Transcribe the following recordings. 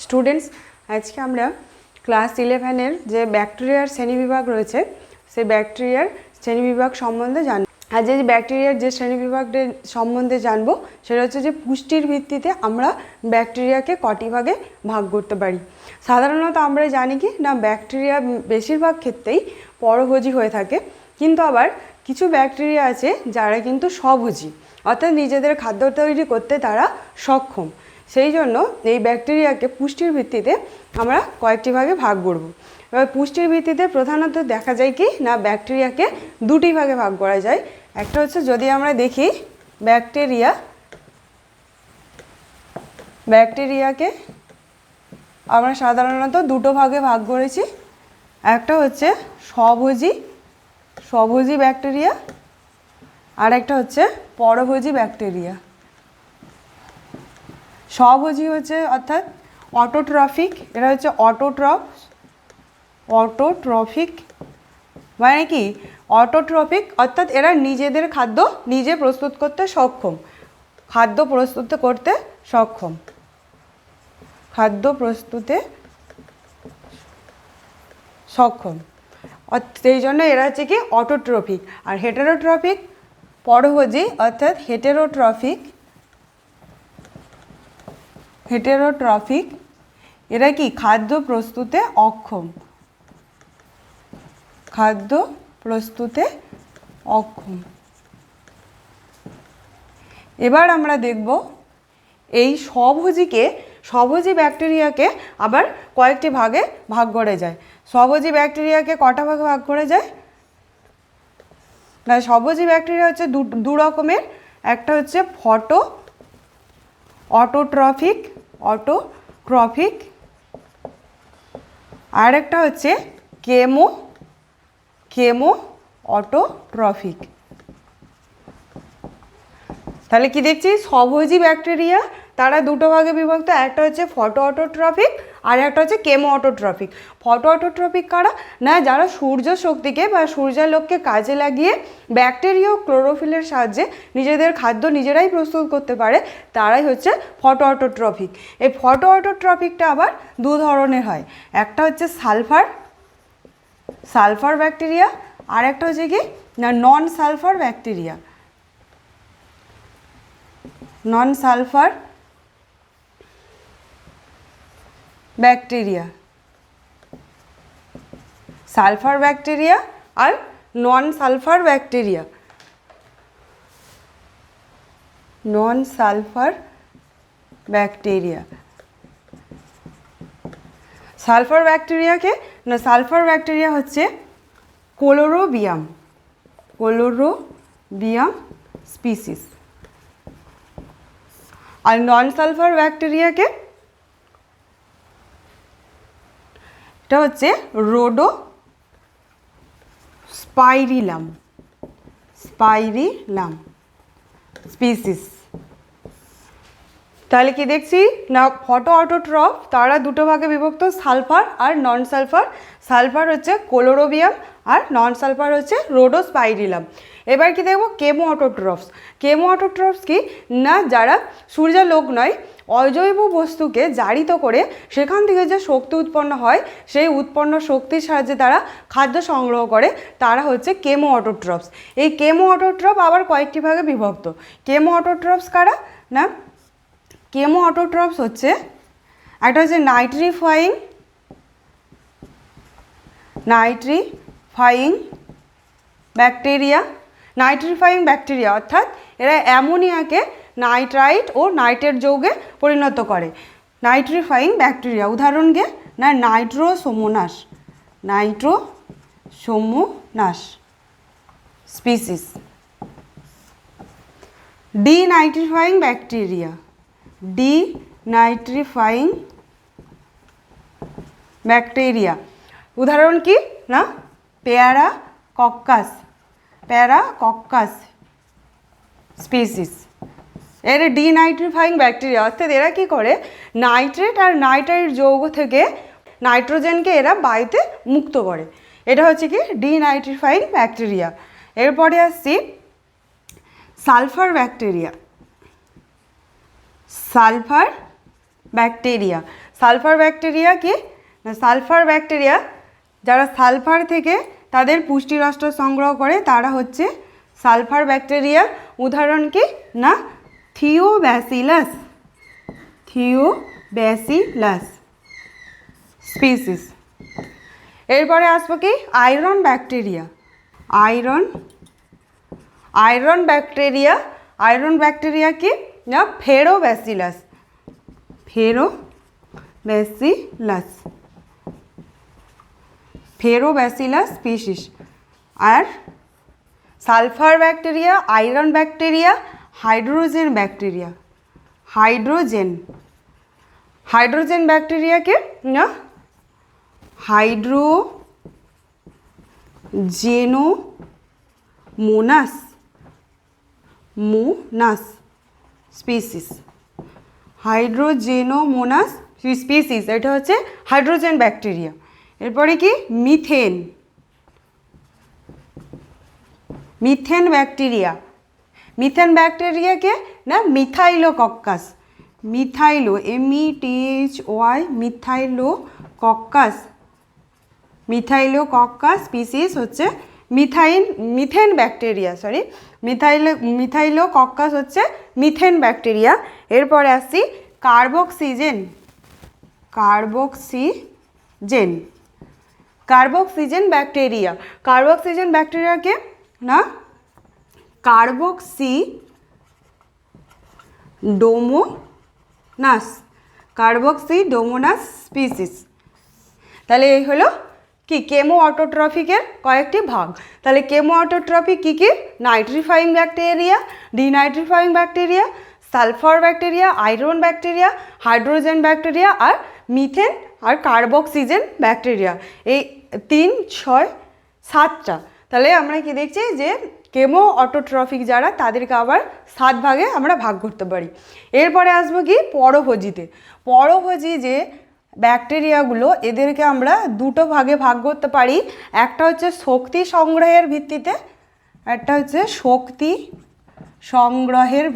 Students, আজকে আমরা class 11-এর যে ব্যাকটেরিয়ার শ্রেণীবিভাগ রয়েছে সেই ব্যাকটেরিয়ার শ্রেণীবিভাগ সম্বন্ধে জানব। আর যে ব্যাকটেরিয়ার যে শ্রেণীবিভাগের সম্বন্ধে জানবো সেটা হচ্ছে যে পুষ্টির ভিত্তিতে আমরা ব্যাকটেরিয়াকে কটি ভাগে ভাগ করতে পারি। সাধারণত আমরা জানি কি না, ব্যাকটেরিয়া বেশিরভাগ ক্ষেত্রেই পরভোজী হয়ে থাকে, কিন্তু আবার কিছু ব্যাকটেরিয়া আছে যারা কিন্তু স্বভোজী, অর্থাৎ নিজেদের খাদ্য তৈরি করতে তারা সক্ষম। সেই জন্য এই ব্যাকটেরিয়াকে পুষ্টির ভিত্তিতে আমরা কয়েকটি ভাগে ভাগ করব। এবার পুষ্টির ভিত্তিতে প্রধানত দেখা যায় কি না, ব্যাকটেরিয়াকে দুটি ভাগে ভাগ করা যায়। একটা হচ্ছে যদি আমরা দেখি ব্যাকটেরিয়াকে আমরা সাধারণত দুটো ভাগে ভাগ করেছি। একটা হচ্ছে স্বভোজী ব্যাকটেরিয়া, আর একটা হচ্ছে পরভোজী ব্যাকটেরিয়া। স্বভোজী হচ্ছে অর্থাৎ অটোট্রফিক, এরা হচ্ছে অটোট্রফিক মানে কি, অটোট্রফিক অর্থাৎ এরা নিজেদের খাদ্য নিজে প্রস্তুত করতে সক্ষম, সেই জন্য এরা হচ্ছে কি অটোট্রফিক। আর হেটেরোট্রফিক পরভোজী অর্থাৎ হেটেরোট্রফিক এরা কি খাদ্য প্রস্তুতে অক্ষম। এবার আমরা দেখব এই স্বভোজী ব্যাকটেরিয়াকে আবার কয়েকটি ভাগে ভাগ করে যায়। স্বভোজী ব্যাকটেরিয়াকে কটা ভাগে ভাগ করে যায় না, স্বভোজী ব্যাকটেরিয়া হচ্ছে দু রকমের। একটা হচ্ছে অটোট্রফিক আর একটা হচ্ছে কেমো অটোট্রফিক। তাহলে কি দেখছি, স্বভোজী ব্যাকটেরিয়া তারা দুটো ভাগে বিভক্ত। একটা হচ্ছে ফটো অটোট্রফিক আর একটা হচ্ছে কেমো অটোট্রফিক। ফটো অটোট্রফিক কারা না, যারা সূর্য শক্তিকে বা সূর্যালোককে কাজে লাগিয়ে ব্যাকটেরিয়া ও ক্লোরোফিলের সাহায্যে নিজেদের খাদ্য নিজেরাই প্রস্তুত করতে পারে, তারাই হচ্ছে ফটো অটোট্রফিক। এই ফটো অটোট্রফিকটা আবার দু ধরনের হয়। একটা হচ্ছে সালফার ব্যাকটেরিয়া, আর একটা হচ্ছে কি না নন সালফার ব্যাকটেরিয়া। সালফার ব্যাকটেরিয়া আর নন সালফার ব্যাকটেরিয়া। সালফার ব্যাকটেরিয়া হচ্ছে কোলোরোবিয়াম স্পিসিস। আর নন সালফার ব্যাকটেরিয়াকে এটা হচ্ছে রোডোস্পাইরিলাম স্পিসিস। তাহলে কি দেখছি না, ফটো অটোট্রফ তারা দুটো ভাগে বিভক্ত, সালফার আর নন সালফার। সালফার হচ্ছে কোলোরোবিয়াম আর নন সালফার হচ্ছে রোডোস্পাইরিলাম। এবার কি দেখবো, কেমো অটোট্রফস কি না, যারা সূর্যালোক নয় অজৈব বস্তুকে জারিত করে সেখান থেকে যে শক্তি উৎপন্ন হয় সেই উৎপন্ন শক্তির সাহায্যে তারা খাদ্য সংগ্রহ করে, তারা হচ্ছে কেমো অটোট্রফস। এই কেমো অটোট্রফ আবার কয়েকটি ভাগে বিভক্ত। কেমো অটোট্রফস কারা না, কেমো অটোট্রফস হচ্ছে একটা হচ্ছে নাইট্রিফাইং ব্যাকটেরিয়া অর্থাৎ এরা অ্যামোনিয়াকে নাইট্রাইট ও নাইট্রেট যৌগে পরিণত করে। নাইট্রিফাইং ব্যাকটেরিয়া উদাহরণকে না নাইট্রোসোমোনাস স্পিসিস। ডিনাইট্রিফাইং ব্যাকটেরিয়া উদাহরণ কি না, প্যারাকক্কাস স্পিসিস। এর ডিনাইট্রিফাইং ব্যাকটেরিয়া অর্থাৎ এরা কি করে, নাইট্রেট আর নাইট্রাইট যৌগ থেকে নাইট্রোজেনকে এরা বায়ুতে মুক্ত করে। এটা হচ্ছে কি ডিনাইট্রিফাইং ব্যাকটেরিয়া। এরপরে আসছি সালফার ব্যাকটেরিয়া। সালফার ব্যাকটেরিয়া কি না, সালফার ব্যাকটেরিয়া যারা সালফার থেকে তাদের পুষ্টিরস সংগ্রহ করে তারা হচ্ছে সালফার ব্যাকটেরিয়া। উদাহরণ কি না, থিওব্যাসিলাস, থিওব্যাসিলাস স্পিসিস। এরপরে আসবো কি iron bacteria, iron bacteria, iron bacteria কি না ফেরোব্যাসিলাস, ফেরোব্যাসিলাস স্পিসিস। আর sulphur bacteria, iron bacteria, hydrogen bacteria, hydrogen ব্যাকটেরিয়াকে না হাইড্রোজেনোমোনাস স্পিসিস, হাইড্রোজেনোমোনাস স্পিসিস, এটা হচ্ছে হাইড্রোজেন ব্যাকটেরিয়া। এরপরে কি মিথেন ব্যাকটেরিয়া, মিথেন ব্যাকটেরিয়াকে না মিথাইলোকক্কাস, মিথাইলোকক্কাস স্পিসিস হচ্ছে মিথেন ব্যাকটেরিয়া, মিথাইলোকক্কাস হচ্ছে মিথেন ব্যাকটেরিয়া। এরপরে আসছি কার্বক্সিজেন ব্যাকটেরিয়া, কার্বক্সিজেন ব্যাকটেরিয়াকে না কার্বক্সিডোমোনাস স্পিসিস। তাহলে এই হলো কি কেমো অটোট্রফিকের কয়েকটি ভাগ। তাহলে কেমো অটোট্রফিক কী কী, nitrifying bacteria, denitrifying bacteria, sulphur bacteria, iron bacteria, hydrogen bacteria আর মিথেন আর কার্বক্সিজেন ব্যাকটেরিয়া, এই 3, 6, 7টা। তাহলে আমরা কি দেখছি যে কেমো অটোট্রফিক যারা তাদেরকে আবার 7 ভাগে আমরা ভাগ করতে পারি। এরপরে আসবো কি পরভোজীতে। পরভোজী যে ব্যাকটেরিয়াগুলো এদেরকে আমরা 2টো ভাগে ভাগ করতে পারি, একটা হচ্ছে শক্তি সংগ্রহের ভিত্তিতে, একটা হচ্ছে শক্তি সংগ্রহের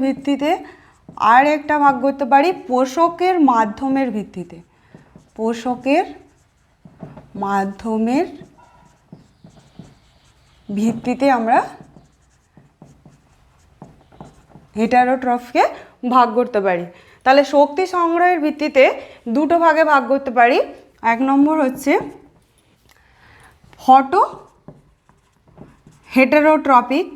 ভিত্তিতে, আর একটা ভাগ করতে পারি পোষকের মাধ্যমের ভিত্তিতে, আমরা হেটারোট্রফকে ভাগ করতে পারি। তাহলে শক্তি সংগ্রহের ভিত্তিতে 2টো ভাগে ভাগ করতে পারি। 1 নম্বর হচ্ছে ফটো হেটারোট্রপিক,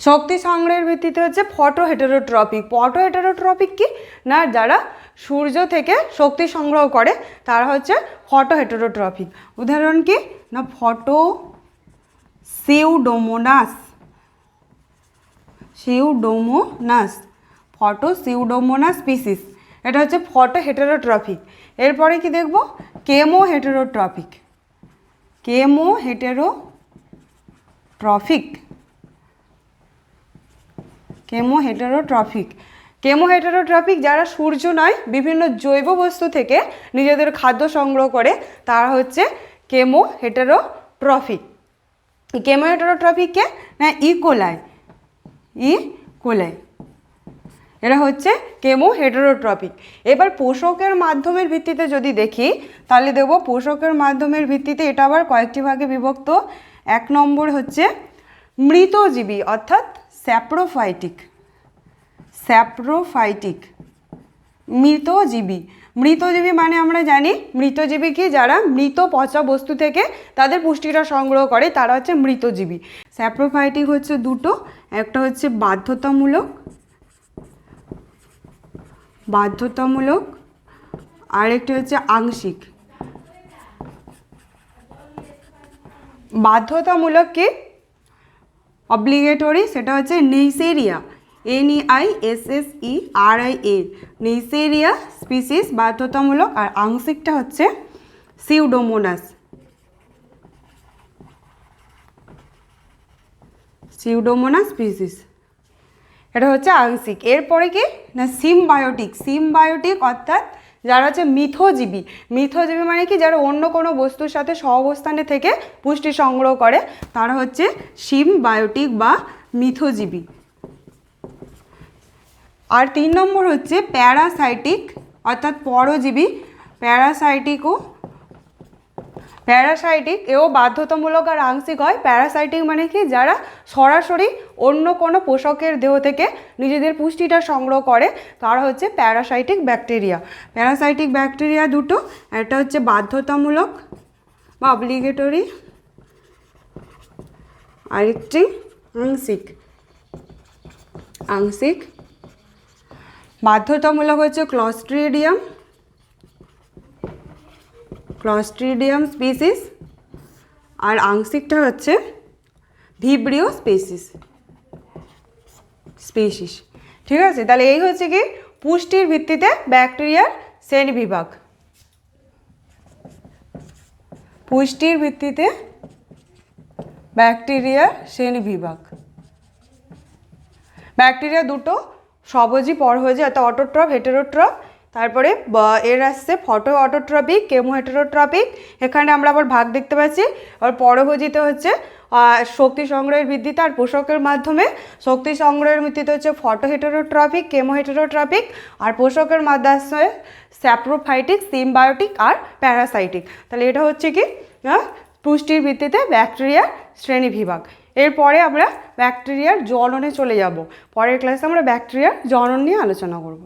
শক্তি সংগ্রহের ভিত্তিতে হচ্ছে ফটো হেটারোট্রপিক কি না যারা সূর্য থেকে শক্তি সংগ্রহ করে তারা হচ্ছে ফটো হেটারোট্রপিক। উদাহরণ কি না সিউডোমোনাস স্পিসিস, এটা হচ্ছে ফটো হেটারোট্রপিক। এরপরে কি দেখব কেমো হেটারোট্রপিক যারা সূর্য নয় বিভিন্ন জৈব বস্তু থেকে নিজেদের খাদ্য সংগ্রহ করে তারা হচ্ছে কেমো হেটারোট্রপিক। না ইকোলাই, এরা হচ্ছে কেমো হেটারোট্রপিক। এবার পোষকের মাধ্যমের ভিত্তিতে যদি দেখি তাহলে দেখব পোষকের মাধ্যমের ভিত্তিতে এটা আবার কয়েকটি ভাগে বিভক্ত। 1 নম্বর হচ্ছে মৃতজীবী অর্থাৎ স্যাপ্রোফাইটিক, মৃতজীবী মানে আমরা জানি মৃতজীবী কি যারা মৃত পচা বস্তু থেকে তাদের পুষ্টিটা সংগ্রহ করে তারা হচ্ছে মৃতজীবী। স্যাপ্রোফাইটিক হচ্ছে 2টো, একটা হচ্ছে বাধ্যতামূলক আর একটি হচ্ছে আংশিক। বাধ্যতামূলক কি অব্লিগেটরি, সেটা হচ্ছে নেইসেরিয়া, NEISSERIA, নেইসেরিয়া স্পিসিস বাধ্যতামূলক। আর আংশিকটা হচ্ছে সিউডোমোনাস স্পিসিস, এটা হচ্ছে আংশিক। এরপরে কি না সিমবায়োটিক অর্থাৎ যারা হচ্ছে মিথজীবী। মিথজীবী মানে কি, যারা অন্য কোনো বস্তুর সাথে সহাবস্থানে থেকে পুষ্টি সংগ্রহ করে, তারা হচ্ছে সিম্বায়োটিক বা মিথজীবী। আর 3 নম্বর হচ্ছে প্যারাসাইটিক অর্থাৎ পরজীবী। প্যারাসাইটিক এও বাধ্যতামূলক আর আংশিক হয়। প্যারাসাইটিক মানে কি, যারা সরাসরি অন্য কোনো পোষকের দেহ থেকে নিজেদের পুষ্টিটা সংগ্রহ করে, তারা হচ্ছে প্যারাসাইটিক ব্যাকটেরিয়া। প্যারাসাইটিক ব্যাকটেরিয়া দুটো, একটা হচ্ছে বাধ্যতামূলক বা অব্লিগেটরি, আরেকটি আংশিক। বাধ্যতামূলক হচ্ছে ক্লস্ট্রিডিয়াম স্পিসিস, আর আংশিকটা হচ্ছে ভিব্রিও স্পিসিস। ঠিক আছে, তাহলে এই হচ্ছে কি পুষ্টির ভিত্তিতে ব্যাকটেরিয়ার শ্রেণীবিভাগ। পুষ্টির ভিত্তিতে ব্যাকটেরিয়ার শ্রেণীবিভাগ। ব্যাকটেরিয়া দুটো, স্বভোজী পরভোজী, অর্থাৎ অটোট্রফ হেটেরোট্রফ। তারপরে এর আসছে ফটো অটোট্রপিক, কেমো হেটেরোট্রপিক। এখানে আমরা আবার ভাগ দেখতে পাচ্ছি। আর পরভোজীতে হচ্ছে শক্তি সংগ্রহের ভিত্তিতে আর পোষকের মাধ্যমে। শক্তি সংগ্রহের ভিত্তিতে হচ্ছে ফটো হেটেরোট্রপিক, কেমো হেটেরোট্রপিক। আর পোষকের মাধ্যমে আসছে স্যাপ্রোফাইটিক, সিম্বায়োটিক আর প্যারাসাইটিক। তাহলে এটা হচ্ছে কি পুষ্টির ভিত্তিতে ব্যাকটেরিয়ার শ্রেণীবিভাগ। এরপরে আমরা ব্যাকটেরিয়ার জননে চলে যাব। পরের ক্লাসে আমরা ব্যাকটেরিয়ার জনন নিয়ে আলোচনা করব।